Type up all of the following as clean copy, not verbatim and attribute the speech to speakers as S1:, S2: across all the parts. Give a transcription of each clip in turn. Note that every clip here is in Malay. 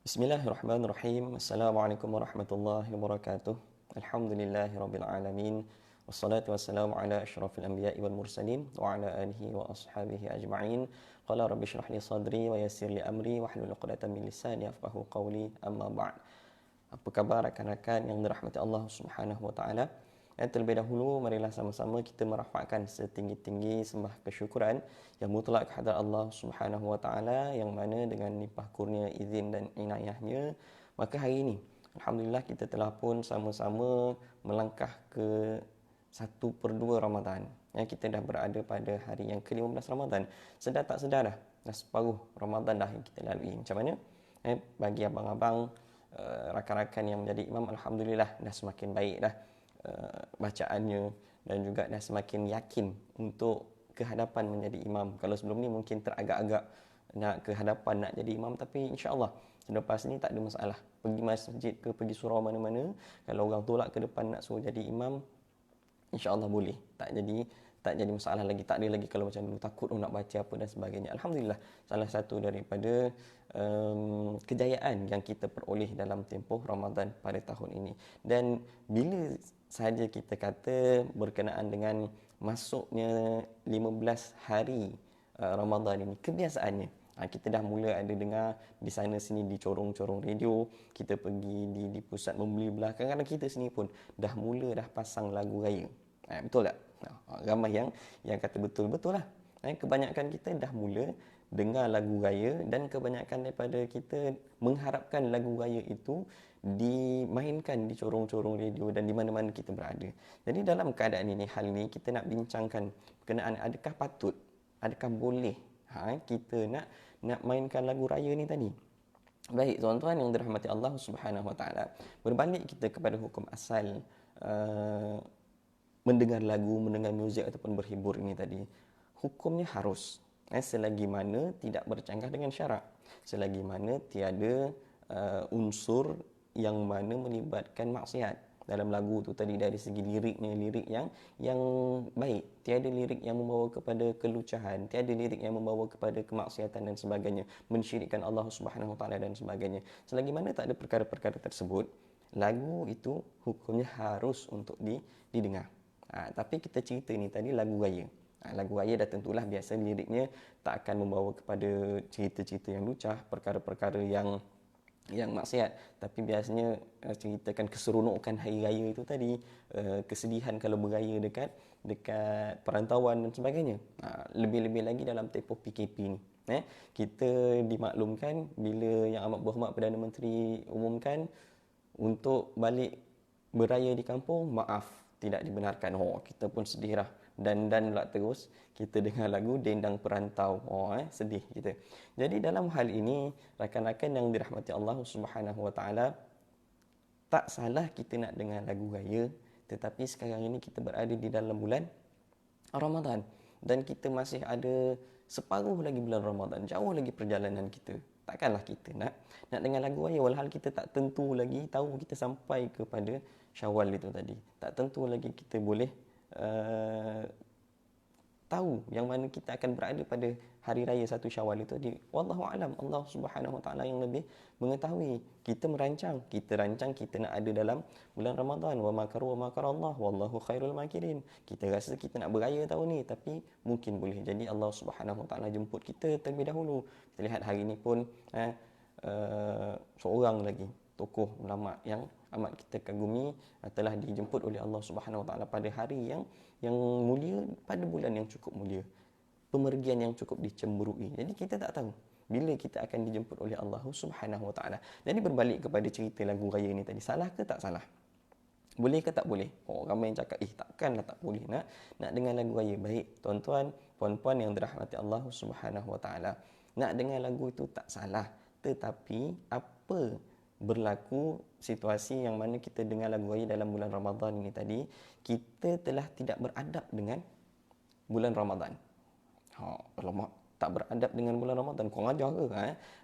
S1: Bismillahirrahmanirrahim. Assalamualaikum warahmatullahi wabarakatuh. Alhamdulillahirabbil alamin. Wassalatu wassalamu ala asyrafil anbiya'i wal mursalin wa ala alihi wa ashabihi ajma'in. Qala rabbi shrah li sadri wa yassir li amri wahlul 'uqdatam min lisani yafqahu qawli. Amma ba'd. Apa khabar rakan-rakan yang dirahmati Allah Subhanahu wa taala? Terlebih dahulu marilah sama-sama kita merafakkan setinggi-tinggi sembah kesyukuran yang mutlak kepada Allah Subhanahu wa taala, yang mana dengan limpah kurnia, izin dan inayahnya, maka hari ini alhamdulillah kita telah pun sama-sama melangkah ke 1/2 Ramadan. Kita dah berada pada hari yang ke-15 Ramadan. Sedar tak sedar dah separuh Ramadan dah yang kita lalui. Macam mana? Bagi abang-abang, rakan-rakan yang menjadi imam, alhamdulillah dah semakin baik dah bacaannya, dan juga dah semakin yakin untuk kehadapan menjadi imam. Kalau sebelum ni mungkin teragak-agak nak kehadapan nak jadi imam, tapi insya-Allah selepas ni tak ada masalah. Pergi masjid ke pergi surau mana-mana, kalau orang tolak ke depan nak suruh jadi imam, insya-Allah boleh. Tak jadi masalah lagi. Tak ada lagi kalau macam dulu takut nak baca apa dan sebagainya. Alhamdulillah, salah satu daripada kejayaan yang kita peroleh dalam tempoh Ramadan pada tahun ini. Dan bila sahaja kita kata berkenaan dengan masuknya 15 hari Ramadan ini, kebiasaannya kita dah mula ada dengar di sana sini, di corong-corong radio, kita pergi di pusat membeli belah, kadang-kadang kita sini pun dah mula dah pasang lagu raya. Betul tak? Ramai yang kata betul-betul lah. Kebanyakan kita dah mula dengar lagu raya, dan kebanyakan daripada kita mengharapkan lagu raya itu dimainkan di corong-corong radio dan di mana-mana kita berada. Jadi dalam keadaan ini, hal ini kita nak bincangkan berkenaan adakah patut, adakah boleh kita nak mainkan lagu raya ni tadi. Baik tuan-tuan yang dirahmati Allah Subhanahu wa taala, berbalik kita kepada hukum asal mendengar lagu, mendengar muzik ataupun berhibur ini tadi, hukumnya harus, selagi mana tidak bercanggah dengan syarak, selagi mana tiada unsur yang mana melibatkan maksiat dalam lagu tu tadi. Dari segi liriknya, lirik yang baik, tiada lirik yang membawa kepada kelucahan, tiada lirik yang membawa kepada kemaksiatan dan sebagainya, mensyirikkan Allah Subhanahu Wa Taala dan sebagainya. Selagi mana tak ada perkara-perkara tersebut, lagu itu hukumnya harus untuk didengar. Tapi kita cerita ni tadi lagu raya. Lagu raya dah tentulah biasa liriknya tak akan membawa kepada cerita-cerita yang lucah, perkara-perkara yang maksiat, tapi biasanya ceritakan keseronokan hari raya itu tadi, kesedihan kalau beraya dekat perantauan dan sebagainya. Lebih-lebih lagi dalam tempoh PKP ni, kita dimaklumkan bila yang amat berhormat Perdana Menteri umumkan untuk balik beraya di kampung, maaf, tidak dibenarkan. Kita pun sedih lah. Dan pula terus kita dengar lagu Dendang Perantau. Sedih kita. Jadi dalam hal ini, rakan-rakan yang dirahmati Allah Subhanahu Wa Taala, tak salah kita nak dengar lagu raya, tetapi sekarang ini kita berada di dalam bulan Ramadan, dan kita masih ada separuh lagi bulan Ramadan, jauh lagi perjalanan kita. Takkanlah kita nak dengar lagu raya walhal kita tak tentu lagi tahu kita sampai kepada Syawal itu tadi. Tak tentu lagi kita boleh tahu yang mana kita akan berada pada hari raya 1 Syawal itu tadi. Wallahu alam, Allah Subhanahu Wa Taala yang lebih mengetahui. Kita rancang kita nak ada dalam bulan Ramadan. Wa makaru wa makarallah wallahu khairul makirin. Kita rasa kita nak beraya tahun ni, tapi mungkin boleh jadi Allah Subhanahu Wa Taala jemput kita terlebih dahulu. Kita lihat hari ini pun seorang lagi tokoh ulama yang amat kita kagumi telah dijemput oleh Allah Subhanahu Wa Taala pada hari yang mulia, pada bulan yang cukup mulia, pemergian yang cukup dicemburui. Jadi kita tak tahu bila kita akan dijemput oleh Allah Subhanahu Wa Taala. Jadi berbalik kepada cerita lagu raya ni tadi, salah ke tak salah? Boleh ke tak boleh? Ramai yang cakap takkanlah tak boleh nak dengar lagu raya. Baik tuan-tuan, puan-puan yang dirahmati Allah Subhanahu Wa Taala, nak dengar lagu itu tak salah, tetapi apa berlaku situasi yang mana kita dengar lagu raya dalam bulan Ramadan ini tadi, kita telah tidak beradab dengan bulan Ramadan. Alamak, tak beradab dengan bulan Ramadan, kurang ajar ke?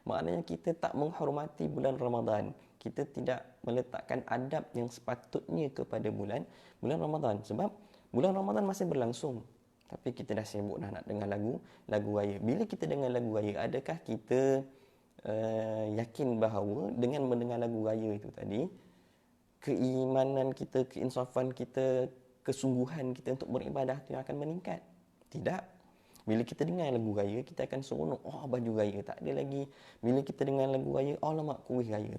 S1: Maknanya kita tak menghormati bulan Ramadan. Kita tidak meletakkan adab yang sepatutnya kepada bulan Ramadan. Sebab bulan Ramadan masih berlangsung, tapi kita dah sibuk nak dengar lagu raya. Bila kita dengar lagu raya, adakah kita yakin bahawa dengan mendengar lagu raya itu tadi, keimanan kita, keinsafan kita, kesungguhan kita untuk beribadah itu yang akan meningkat. Tidak. Bila kita dengar lagu raya, kita akan seronok. Oh, baju raya tak ada lagi. Bila kita dengar lagu raya, oh lama kuih raya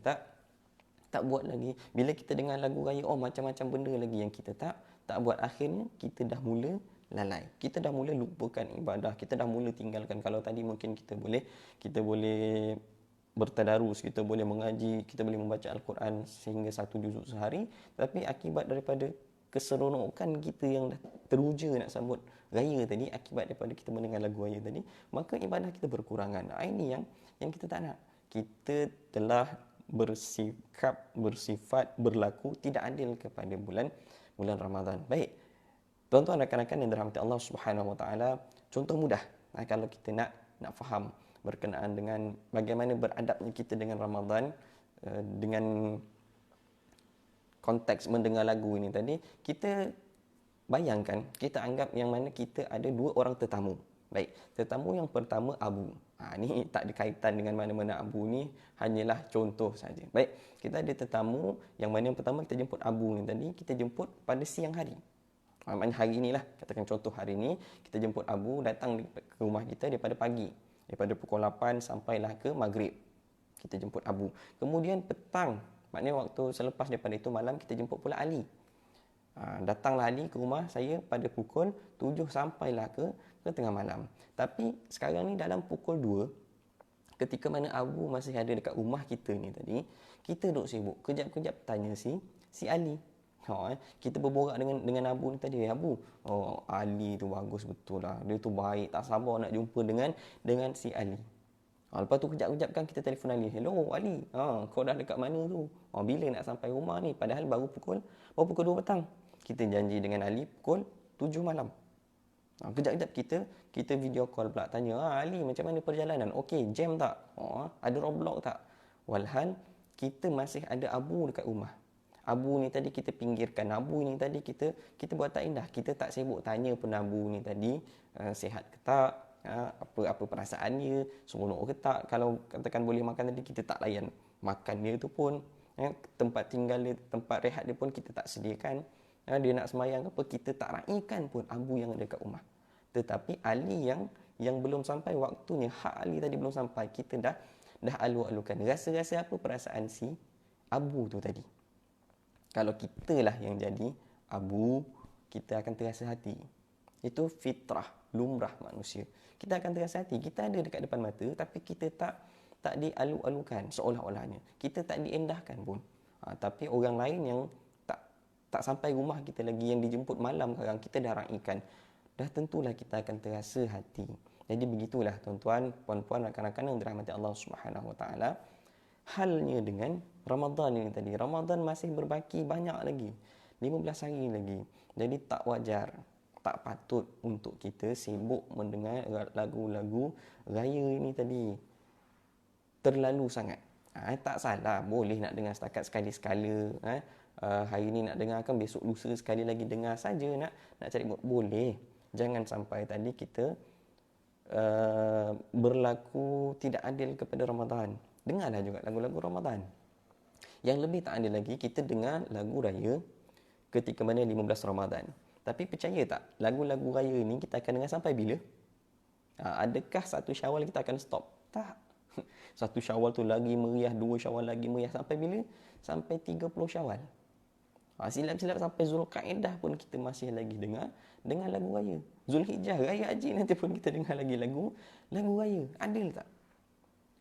S1: tak buat lagi. Bila kita dengar lagu raya, oh macam-macam benda lagi yang kita tak buat. Akhirnya kita dah mula lalai. Kita dah mula lupakan ibadah. Kita dah mula tinggalkan. Kalau tadi mungkin kita boleh bertadarus, kita boleh mengaji, kita boleh membaca Al-Quran sehingga 1 juzuk sehari, tapi akibat daripada keseronokan kita yang dah teruja nak sambut raya tadi, akibat daripada kita mendengar lagu raya tadi, maka ibadah kita berkurangan. Ini yang kita tak nak. Kita telah bersifat berlaku tidak adil kepada bulan Ramadan. Baik, tuan-tuan rakan-rakan yang dirahmati Allah Subhanahu Wa Taala, contoh mudah kalau kita nak faham berkenaan dengan bagaimana beradabnya kita dengan Ramadan, dengan konteks mendengar lagu ini tadi, kita bayangkan, kita anggap yang mana kita ada 2 orang tetamu. Baik, tetamu yang pertama Abu. Ni tak ada kaitan dengan mana-mana Abu ni, hanyalah contoh saja. Baik, kita ada tetamu yang mana yang pertama kita jemput Abu ni tadi, kita jemput pada siang hari. Maknanya hari inilah, katakan contoh hari ini, kita jemput Abu datang ke rumah kita daripada pagi. Daripada pukul 8 sampailah ke maghrib, kita jemput Abu. Kemudian petang, maknanya waktu selepas daripada itu malam, kita jemput pula Ali. Datanglah Ali ke rumah saya pada pukul 7 sampailah ke tengah malam. Tapi sekarang ni dalam pukul 2, ketika mana Abu masih ada dekat rumah kita ni tadi, kita duduk sibuk. Kejap-kejap tanya si Ali. Kita berborak dengan Abu ni tadi. Abu, Ali tu bagus betul lah. Dia tu baik, tak sabar nak jumpa dengan si Ali. Lepas tu kejap-kejap kan kita telefon Ali. Hello Ali, kau dah dekat mana tu? Bila nak sampai rumah ni? Padahal baru pukul 2 petang. Kita janji dengan Ali pukul 7 malam. Kejap-kejap kita video call pula tanya, Ali macam mana perjalanan? Okey, jam tak? Ada roadblock tak? Walhal kita masih ada Abu dekat rumah. Abu ni tadi kita pinggirkan. Abu ni tadi kita buat tak indah. Kita tak sibuk tanya pun Abu ni tadi sihat ke tak, apa perasaannya, seronok ke tak. Kalau katakan boleh makan tadi, kita tak layan makan dia tu pun. Tempat tinggal dia, tempat rehat dia pun kita tak sediakan. Dia nak semayang apa, kita tak raikan pun Abu yang ada kat rumah. Tetapi Ali yang belum sampai waktunya, hak Ali tadi belum sampai, kita dah alu-alukan. Rasa-rasa apa perasaan si Abu tu tadi? Kalau kita lah yang jadi Abu, kita akan terasa hati. Itu fitrah, lumrah manusia. Kita akan terasa hati. Kita ada dekat depan mata, tapi kita tak dialu-alukan seolah-olahnya. Kita tak diendahkan pun. Tapi orang lain yang tak sampai rumah kita lagi, yang dijemput malam sekarang, kita dah raikan. Dah tentulah kita akan terasa hati. Jadi begitulah tuan-tuan, puan-puan, rakan-rakan yang dirahmati Allah Subhanahu Wa Taala. Halnya dengan Ramadan ini tadi. Ramadan masih berbaki banyak lagi. 15 hari lagi. Jadi tak wajar, tak patut untuk kita sibuk mendengar lagu-lagu raya ini tadi. Terlalu sangat. Tak salah, boleh nak dengar setakat sekali-sekala. Hari ini nak dengarkan, besok lusa sekali lagi dengar saja, nak cari boleh. Jangan sampai tadi kita berlaku tidak adil kepada Ramadan. Dengarlah juga lagu-lagu Ramadan. Yang lebih tak adil lagi, kita dengar lagu raya ketika mana 15 Ramadan. Tapi percaya tak, lagu-lagu raya ni kita akan dengar sampai bila? Adakah 1 Syawal kita akan stop? Tak. 1 Syawal tu lagi meriah, 2 Syawal lagi meriah. Sampai bila? Sampai 30 Syawal. Silap-silap sampai Zulkaidah pun kita masih lagi dengar lagu raya. Zulhijjah, Raya Haji nanti pun kita dengar lagi lagu raya. Adil tak?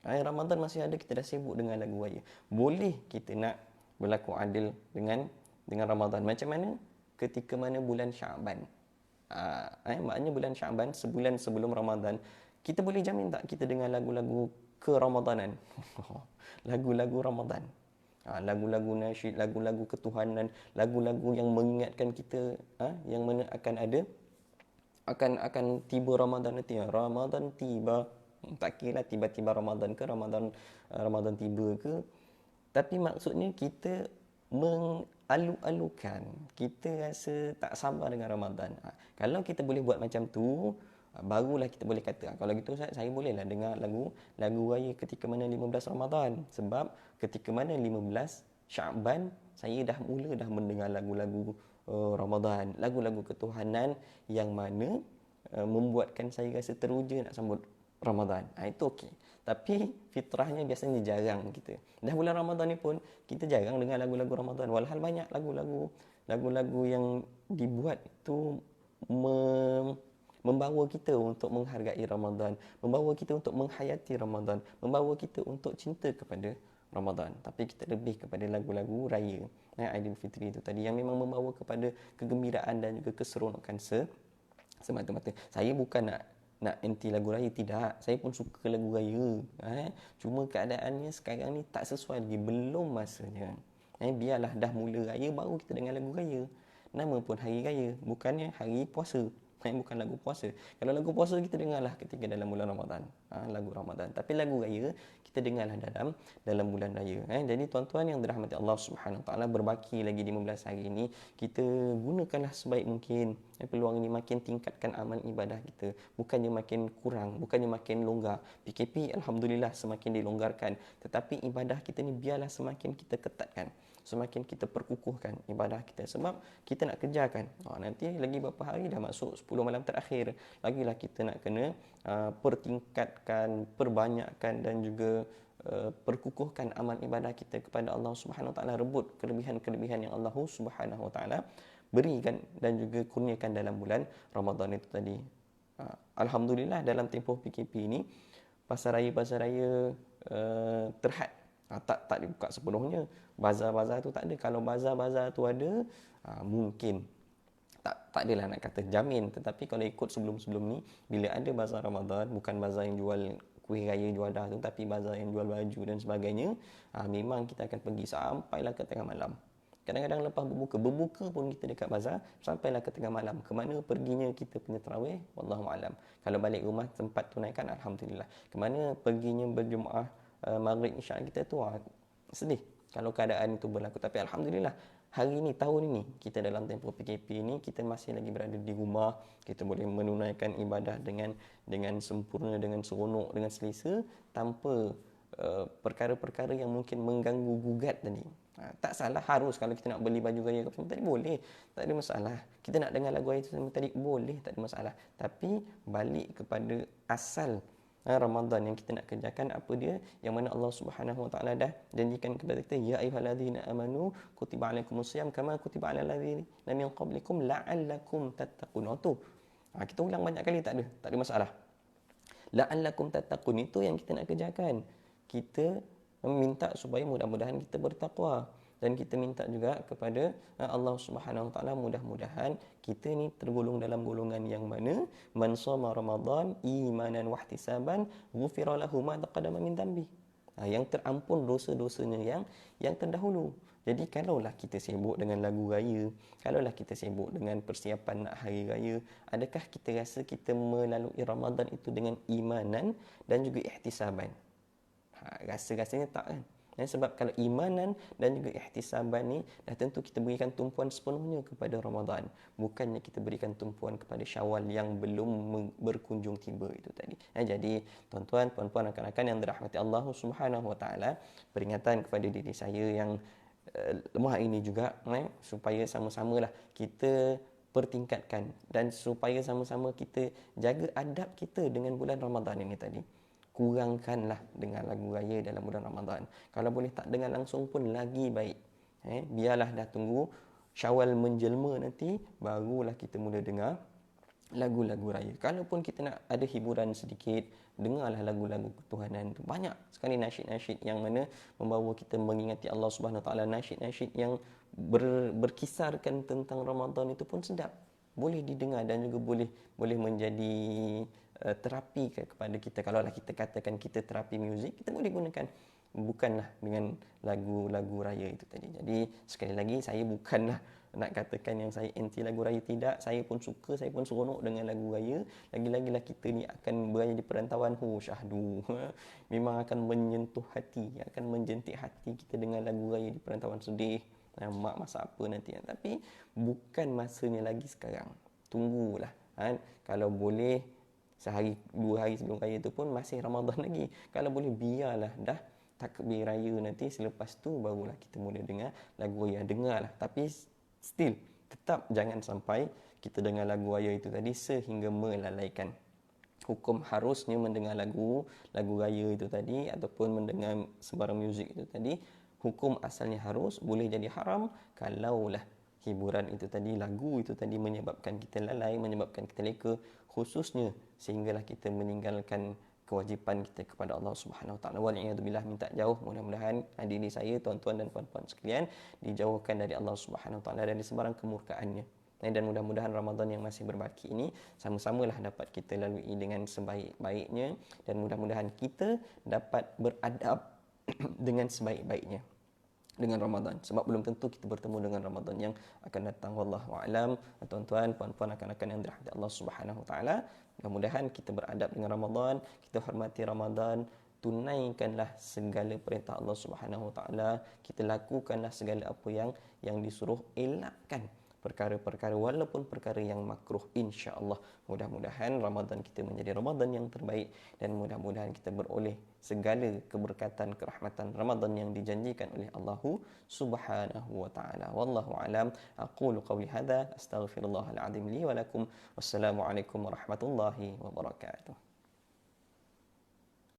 S1: Ramadan masih ada, kita dah sibuk dengan lagu raya. Boleh kita nak berlaku adil dengan Ramadan. Macam mana? Ketika mana bulan Syaban. Maknanya bulan Syaban, sebulan sebelum Ramadan, kita boleh jamin tak kita dengar lagu-lagu keramadanan? Lagu-lagu Ramadan. Lagu-lagu nasyid, lagu-lagu ketuhanan, lagu-lagu yang mengingatkan kita yang mana akan tiba Ramadan nanti. Ramadan tiba. Tak kira tiba-tiba Ramadan ke Ramadan tiba ke, tapi maksudnya kita mengalu-alukan, kita rasa tak sabar dengan Ramadan. Kalau kita boleh buat macam tu, Barulah kita boleh kata, kalau gitu saya bolehlah dengar lagu raya ketika mana 15 Ramadan. Sebab ketika mana 15 Syaban, saya dah mendengar lagu-lagu Ramadan, lagu-lagu ketuhanan yang mana membuatkan saya rasa teruja nak sambut Ramadan. Itu okey. Tapi fitrahnya biasanya jarang kita. Dah bulan Ramadan ni pun kita jarang dengar lagu-lagu Ramadan. Walhal banyak lagu-lagu yang dibuat itu membawa kita untuk menghargai Ramadan, membawa kita untuk menghayati Ramadan, membawa kita untuk cinta kepada Ramadan. Tapi kita lebih kepada lagu-lagu raya, Aidilfitri itu tadi, yang memang membawa kepada kegembiraan dan juga keseronokan semata-mata. Saya bukan nak anti lagu raya, tidak. Saya pun suka lagu raya. Cuma keadaannya sekarang ni tak sesuai lagi, belum masanya. Biarlah dah mula raya baru kita dengar lagu raya. Nama pun hari raya, bukannya hari puasa. Bukan lagu puasa. Kalau lagu puasa kita dengarlah ketika dalam bulan Ramadan, lagu Ramadan. Tapi lagu raya kita dengarlah dalam bulan raya. Jadi tuan-tuan yang dirahmati Allah Subhanahu Taala, berbaki lagi 15 hari ini, kita gunakanlah sebaik mungkin peluang ini, makin tingkatkan amal ibadah kita, bukannya makin kurang, bukannya makin longgar. PKP alhamdulillah semakin dilonggarkan, tetapi ibadah kita ni biarlah semakin kita ketatkan, semakin kita perkukuhkan ibadah kita. Sebab kita nak kejarkan, nanti lagi beberapa hari dah masuk 10 malam terakhir, lagilah kita nak kena pertingkatkan, perbanyakkan dan juga perkukuhkan amal ibadah kita kepada Allah Subhanahu Taala, rebut kelebihan-kelebihan yang Allah Subhanahu Taala berikan dan juga kurniakan dalam bulan Ramadan itu tadi. Alhamdulillah dalam tempoh PKP ini pasar raya terhad, tak dibuka sepenuhnya. Bazar-bazar tu tak ada. Kalau bazar-bazar tu ada, mungkin tak adalah nak kata jamin, tetapi kalau ikut sebelum-sebelum ni, bila ada bazar Ramadan, bukan bazar yang jual kuih raya juadah tu, tapi bazar yang jual baju dan sebagainya, memang kita akan pergi sampailah ke tengah malam. Kadang-kadang lepas berbuka pun kita dekat bazar sampailah ke tengah malam. Kemana perginya kita punya tarawih, wallahu alam. Kalau balik rumah tempat tunaikan, alhamdulillah. Kemana perginya berjemaah maghrib isyak kita tu, sedih kalau keadaan itu berlaku. Tapi alhamdulillah hari ini, tahun ini, kita dalam tempoh PKP ini, kita masih lagi berada di rumah. Kita boleh menunaikan ibadah dengan sempurna, dengan seronok, dengan selesa, tanpa perkara-perkara yang mungkin mengganggu gugat tadi. Tak salah harus kalau kita nak beli baju raya ke tadi, boleh, tak ada masalah. Kita nak dengar lagu raya tadi, boleh, tak ada masalah. Tapi balik kepada asal Ramadan yang kita nak kerjakan, apa dia, yang mana Allah Subhanahu Wa Taala dah janjikan kepada kita, ya ayyuhallazina amanu kutiba alaikumusiyam kama kutiba alal ladzina min qablikum la'allakum tattaqun. Tu kita ulang banyak kali, tak ada masalah. La'allakum tattaqun itu yang kita nak kerjakan. Kita minta supaya mudah-mudahan kita bertakwa, dan kita minta juga kepada Allah Subhanahu Wa Taala, mudah-mudahan kita ni tergolong dalam golongan yang mana man shoma Ramadan imanan wa ihtisaban ghufira lahu ma taqaddama min dhanbi, yang terampun dosa-dosanya yang terdahulu. Jadi kalaulah kita sibuk dengan lagu raya, kalaulah kita sibuk dengan persiapan nak hari raya, adakah kita rasa kita melalui Ramadan itu dengan imanan dan juga ihtisaban? Rasa-rasanya tak kan? Sebab kalau imanan dan juga ihtisaban ni, dah tentu kita berikan tumpuan sepenuhnya kepada Ramadan, bukannya kita berikan tumpuan kepada Syawal yang belum berkunjung tiba itu tadi. Jadi tuan-tuan, puan-puan, rakan-rakan yang dirahmati Allah Subhanahu Wa Taala, peringatan kepada diri saya yang lemah ini juga, supaya sama-samalah kita pertingkatkan, dan supaya sama-sama kita jaga adab kita dengan bulan Ramadan ini tadi. Kurangkanlah dengan lagu raya dalam bulan Ramadan. Kalau boleh tak dengar langsung pun lagi baik. Biarlah dah tunggu Syawal menjelma nanti, barulah kita mula dengar lagu-lagu raya. Kalaupun kita nak ada hiburan sedikit, dengarlah lagu-lagu ketuhanan. Banyak sekali nasyid-nasyid yang mana membawa kita mengingati Allah Subhanahu Taala. Nasyid-nasyid yang berkisarkan tentang Ramadan itu pun sedap. Boleh didengar dan juga boleh menjadi terapi kepada kita. Kalau lah kita katakan kita terapi muzik, kita boleh gunakan, bukanlah dengan lagu-lagu raya itu tadi. Jadi sekali lagi, saya bukanlah nak katakan yang saya anti lagu raya, tidak. Saya pun suka, saya pun seronok dengan lagu raya. Lagi-lagilah kita ni akan berada di perantauan, syahdu. Memang akan menyentuh hati, akan menjentik hati kita dengan lagu raya di perantauan sedih. Mak masak apa nanti. Tapi bukan masanya lagi sekarang. Tunggulah. Kalau boleh sehari 2 hari sebelum raya tu pun masih Ramadan lagi. Kalau boleh biarlah dah takbir raya nanti, selepas tu barulah kita mula dengar lagu raya. Dengarlah, tapi still tetap jangan sampai kita dengar lagu raya itu tadi sehingga melalaikan hukum harusnya mendengar lagu raya itu tadi ataupun mendengar sembarang muzik itu tadi. Hukum asalnya harus, boleh jadi haram kalaulah hiburan itu tadi, lagu itu tadi menyebabkan kita lalai, menyebabkan kita leka, khususnya sehinggalah kita meninggalkan kewajipan kita kepada Allah Subhanahu Wa Taala. Waliyadzubillah, minta jauh. Mudah-mudahan hadirin saya, tuan-tuan dan puan-puan sekalian, dijauhkan dari Allah Subhanahu Wa Taala dari sebarang kemurkaannya. Dan mudah-mudahan Ramadan yang masih berbaki ini sama-samalah dapat kita lalui dengan sebaik-baiknya, dan mudah-mudahan kita dapat beradab dengan sebaik-baiknya dengan Ramadan, sebab belum tentu kita bertemu dengan Ramadan yang akan datang. Wallahu a'lam. Tuan-tuan, puan-puan, akan yang dirahmati Allah Subhanahu Wa Taala, mudah-mudahan kita beradab dengan Ramadan, kita hormati Ramadan, tunaikanlah segala perintah Allah Subhanahu Wa Taala, kita lakukanlah segala apa yang disuruh, elakkan perkara-perkara walaupun perkara yang makruh, insya-Allah. Mudah-mudahan Ramadan kita menjadi Ramadan yang terbaik, dan mudah-mudahan kita beroleh segala keberkatan, kerahmatan Ramadan yang dijanjikan oleh Allah Subhanahu wa taala. Wallahu alam. Aqulu qawli hadza, astaghfirullahal azim li wa lakum. Wassalamualaikum warahmatullahi wabarakatuh.